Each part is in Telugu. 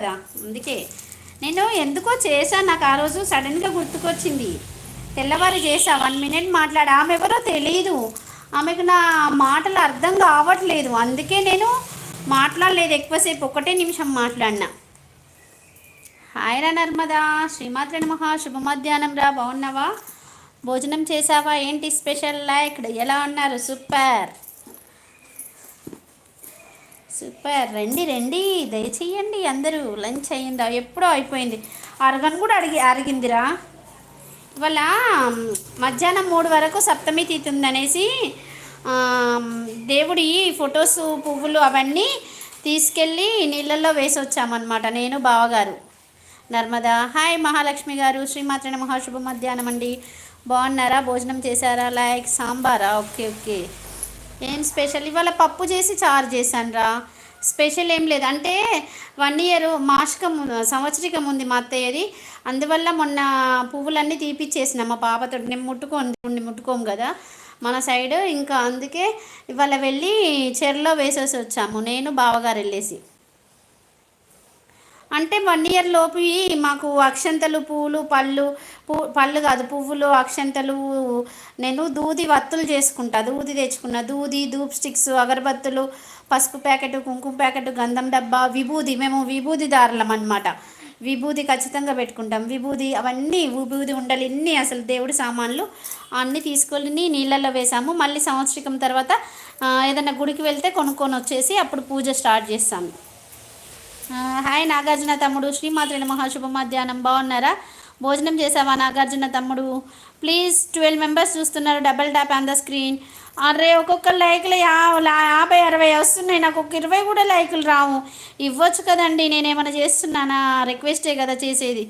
కదా. అందుకే నేను ఎందుకో చేశాను, నాకు ఆ రోజు సడన్గా గుర్తుకొచ్చింది. తెల్లవారు చేసా, 1 మినిట్ మాట్లాడా. ఆమె ఎవరో తెలియదు, ఆమెకు నా మాటలు అర్థం కావట్లేదు, అందుకే నేను మాట్లాడలేదు ఎక్కువసేపు, 1 నిమిషం మాట్లాడినా. హాయ్ రా నర్మదా, శ్రీమాత్ర నమః, శుభ మధ్యాహ్నం రా, బాగున్నావా? భోజనం చేసావా? ఏంటి స్పెషల్? లైక్ ఎలా ఉన్నారు? సూపర్ సూపర్, రండి రండి, దయచేయండి అందరూ. లంచ్ అయ్యిందా? ఎప్పుడో అయిపోయింది, అరగను కూడా అరిగిందిరా. ఇవాళ మధ్యాహ్నం 3 వరకు సప్తమి తిథి ఉందనేసి ఆ, దేవుడి ఫొటోస్, పువ్వులు అవన్నీ తీసుకెళ్ళి నీళ్ళల్లో వేసి వచ్చామన్నమాట, నేను బావగారు. నర్మదా హాయ్, మహాలక్ష్మి గారు శ్రీమాత్ర నమః, శుభ మధ్యాహ్నం అండి. బాగున్నారా? భోజనం చేశారా? లైక్ సాంబారా? Okay okay. ఏం స్పెషల్? ఇవాళ పప్పు చేసి చారు చేశాను రా. స్పెషల్ ఏం లేదు, అంటే 1 ఇయర్ మాసికం సంవత్సరికం ఉంది మా అత్తయ్యది, అందువల్ల మొన్న పువ్వులన్నీ తీపిచ్చేసిన మా పాపతో. నేను ముట్టుకోము కదా మన సైడ్, ఇంకా అందుకే ఇవాళ వెళ్ళి చెరులో వేసేసి వచ్చాము, నేను బావగారు వెళ్ళేసి. అంటే 1 ఇయర్ లోపు మాకు అక్షంతలు, పూలు, పళ్ళు కాదు, పువ్వులు, అక్షంతలు. నేను దూది వత్తులు చేసుకుంటా, దూది తెచ్చుకున్నా, దూది, ధూప్ స్టిక్స్, అగరబత్తులు, పసుపు ప్యాకెట్, కుంకుమ ప్యాకెట్, గంధం డబ్బా, విభూది. మేము విభూదిదారులం అనమాట, విభూది ఖచ్చితంగా పెట్టుకుంటాం. విభూది అవన్నీ, విభూది ఉండలు, ఇన్ని అసలు దేవుడి సామాన్లు అన్నీ తీసుకొని నీళ్ళల్లో వేసాము. మళ్ళీ సంవత్సరికం తర్వాత ఏదైనా గుడికి వెళ్తే కొనుక్కొని వచ్చేసి అప్పుడు పూజ స్టార్ట్ చేస్తాము. హాయ్ నాగార్జున తమ్ముడు, శ్రీమాత్రి నమః, శుభ మధ్యాహ్నం. బాగున్నారా? భోజనం చేసావా నాగార్జున తమ్ముడు? ప్లీజ్ 12 మెంబర్స్ చూస్తున్నారు, double tap on the screen. అరే ఒక్కొక్క లైక్లు 50 60 వస్తున్నాయి, నాకు ఒక 20 కూడా లైకులు రావు. ఇవ్వచ్చు కదండి, నేనేమైనా చేస్తున్నానా? రిక్వెస్టే కదా చేసేది.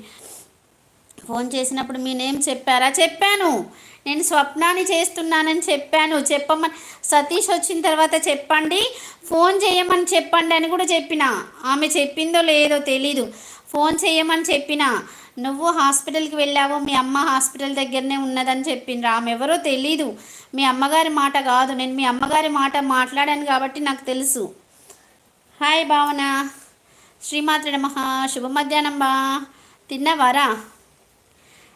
ఫోన్ చేసినప్పుడు మీ నేమ్ చెప్పారా? చెప్పాను, నేను స్వప్నాన్ని చేస్తున్నానని చెప్పాను. చెప్పమని సతీష్ వచ్చిన తర్వాత చెప్పండి, ఫోన్ చేయమని చెప్పండి అని కూడా చెప్పిన. ఆమె చెప్పిందో లేదో తెలీదు, ఫోన్ చేయమని చెప్పిన. నువ్వు హాస్పిటల్కి వెళ్ళావు, మీ అమ్మ హాస్పిటల్ దగ్గరనే ఉన్నదని చెప్పిండ్రు. ఆమె ఎవరో తెలీదు, మీ అమ్మగారి మాట కాదు. నేను మీ అమ్మగారి మాట మాట్లాడాను కాబట్టి నాకు తెలుసు. హాయ్ భావన, శ్రీమాత్ర నమః, శుభ మధ్యాహ్నం బా. తిన్నవారా?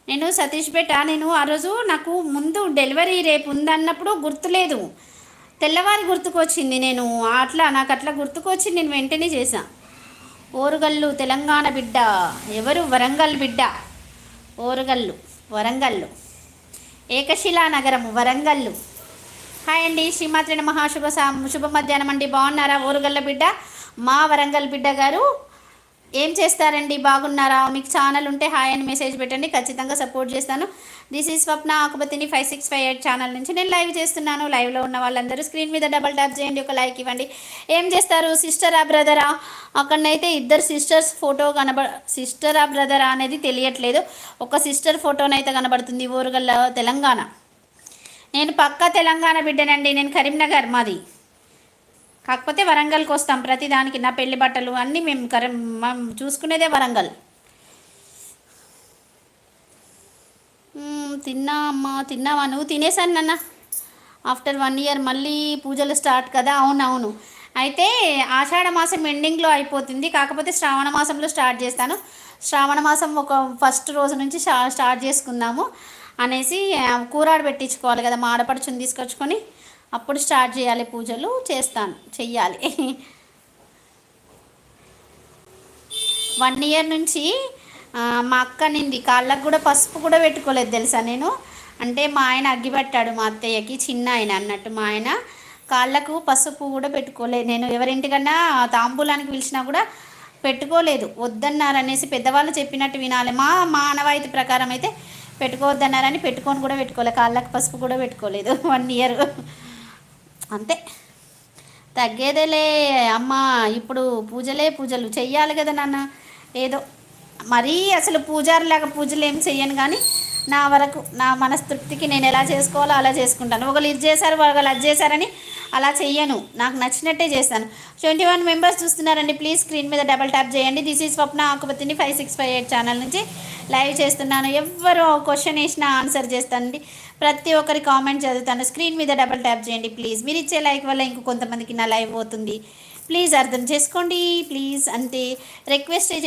నేను సతీష్ నేను ఆ రోజు నాకు ముందు డెలివరీ రేపు ఉందన్నప్పుడు గుర్తులేదు, తెల్లవారి గుర్తుకొచ్చింది. నేను నాకు అట్లా గుర్తుకొచ్చింది, నేను వెంటనే చేశా. ఓరుగల్లు తెలంగాణ బిడ్డ ఎవరు? వరంగల్ బిడ్డ. ఓరుగల్లు వరంగల్లు, ఏకశిలా నగరము వరంగల్లు. హాయ్ అండి, శ్రీమాత్రి నమః, శుభ మధ్యాహ్నం అండి. బాగున్నారా? ఓరుగల్ల బిడ్డ, మా వరంగల్ బిడ్డ గారు. ఏం చేస్తారండి? బాగున్నారా? మీకు ఛానల్ ఉంటే హాయ్ అని మెసేజ్ పెట్టండి, ఖచ్చితంగా సపోర్ట్ చేస్తాను. దిస్ ఈజ్ స్వప్న ఆకుపతిని 5658 ఛానల్ నుంచి నేను లైవ్ చేస్తున్నాను. లైవ్లో ఉన్న వాళ్ళందరూ స్క్రీన్ మీద డబల్ ట్యాప్ చేయండి, ఒక లైక్ ఇవ్వండి. ఏం చేస్తారు? సిస్టరా బ్రదరా? అక్కడనైతే 2 సిస్టర్స్ ఫోటో సిస్టరా బ్రదరా అనేది తెలియట్లేదు, ఒక సిస్టర్ ఫోటోనైతే కనబడుతుంది. ఊరుగల్ల తెలంగాణ. నేను పక్కా తెలంగాణ బిడ్డనండి, నేను కరీంనగర్ మాది, కాకపోతే వరంగల్కి వస్తాం ప్రతిదానికి. నా పెళ్లి బట్టలు అన్నీ మేము చూసుకునేదే వరంగల్. తిన్నా అమ్మా, తిన్నావా? నువ్వు? తినేసాను నాన్న. ఆఫ్టర్ 1 ఇయర్ మళ్ళీ పూజలు స్టార్ట్ కదా. అవునవును, అయితే ఆషాఢ మాసం ఎండింగ్లో అయిపోతుంది, కాకపోతే శ్రావణ మాసంలో స్టార్ట్ చేస్తాను. శ్రావణ మాసం ఒక ఫస్ట్ రోజు నుంచి స్టార్ట్ చేసుకుందాము అనేసి, కూరాడు పెట్టించుకోవాలి కదా, మా ఆడపడుచుని తీసుకొచ్చుకొని అప్పుడు స్టార్ట్ చేయాలి పూజలు. చెయ్యాలి. 1 ఇయర్ నుంచి మా అక్క నింది కాళ్ళకు కూడా పసుపు కూడా పెట్టుకోలేదు తెలుసా నేను. అంటే మా ఆయన అగ్గిపెట్టాడు మా అత్తయ్యకి, చిన్న ఆయన అన్నట్టు. మా ఆయన కాళ్ళకు పసుపు కూడా పెట్టుకోలేదు. నేను ఎవరింటికన్నా తాంబూలానికి పిలిచినా కూడా పెట్టుకోలేదు, వద్దన్నారనేసి. పెద్దవాళ్ళు చెప్పినట్టు వినాలి, మా ఆనవాయితీ ప్రకారం అయితే పెట్టుకోవద్దన్నారని పెట్టుకోలేదు, కాళ్ళకు పసుపు కూడా పెట్టుకోలేదు 1 ఇయర్. అంతే, తగ్గేదేలే అమ్మ. ఇప్పుడు పూజలు చెయ్యాలి కదా నాన్న. ఏదో మరీ అసలు పూజారిలాగా పూజలు ఏం చెయ్యను, కానీ నా వరకు నా మనస్తృప్తికి నేను ఎలా చేసుకోవాలో అలా చేసుకుంటాను. ఒకళ్ళు ఇది చేశారు, ఒకళ్ళు అది చేశారని అలా చెయ్యను, నాకు నచ్చినట్టే చేస్తాను. 21 మెంబర్స్ చూస్తున్నారండి, ప్లీజ్ స్క్రీన్ మీద డబల్ ట్యాప్ చేయండి. దిస్ ఈజ్ స్వప్న ఆకుపతిని 5658 ఛానల్ నుంచి లైవ్ చేస్తున్నాను. ఎవరు క్వశ్చన్ వేసినా ఆన్సర్ చేస్తానండి, ప్రతి ఒక్కరి కామెంట్ చదువుతాను. స్క్రీన్ మీద డబల్ ట్యాప్ చేయండి ప్లీజ్. మీరు ఇచ్చే లైక్ వల్ల ఇంకొంతమందికి నా లైవ్ పోతుంది, ప్లీజ్ అర్థం చేసుకోండి ప్లీజ్. అంతే, రిక్వెస్ట్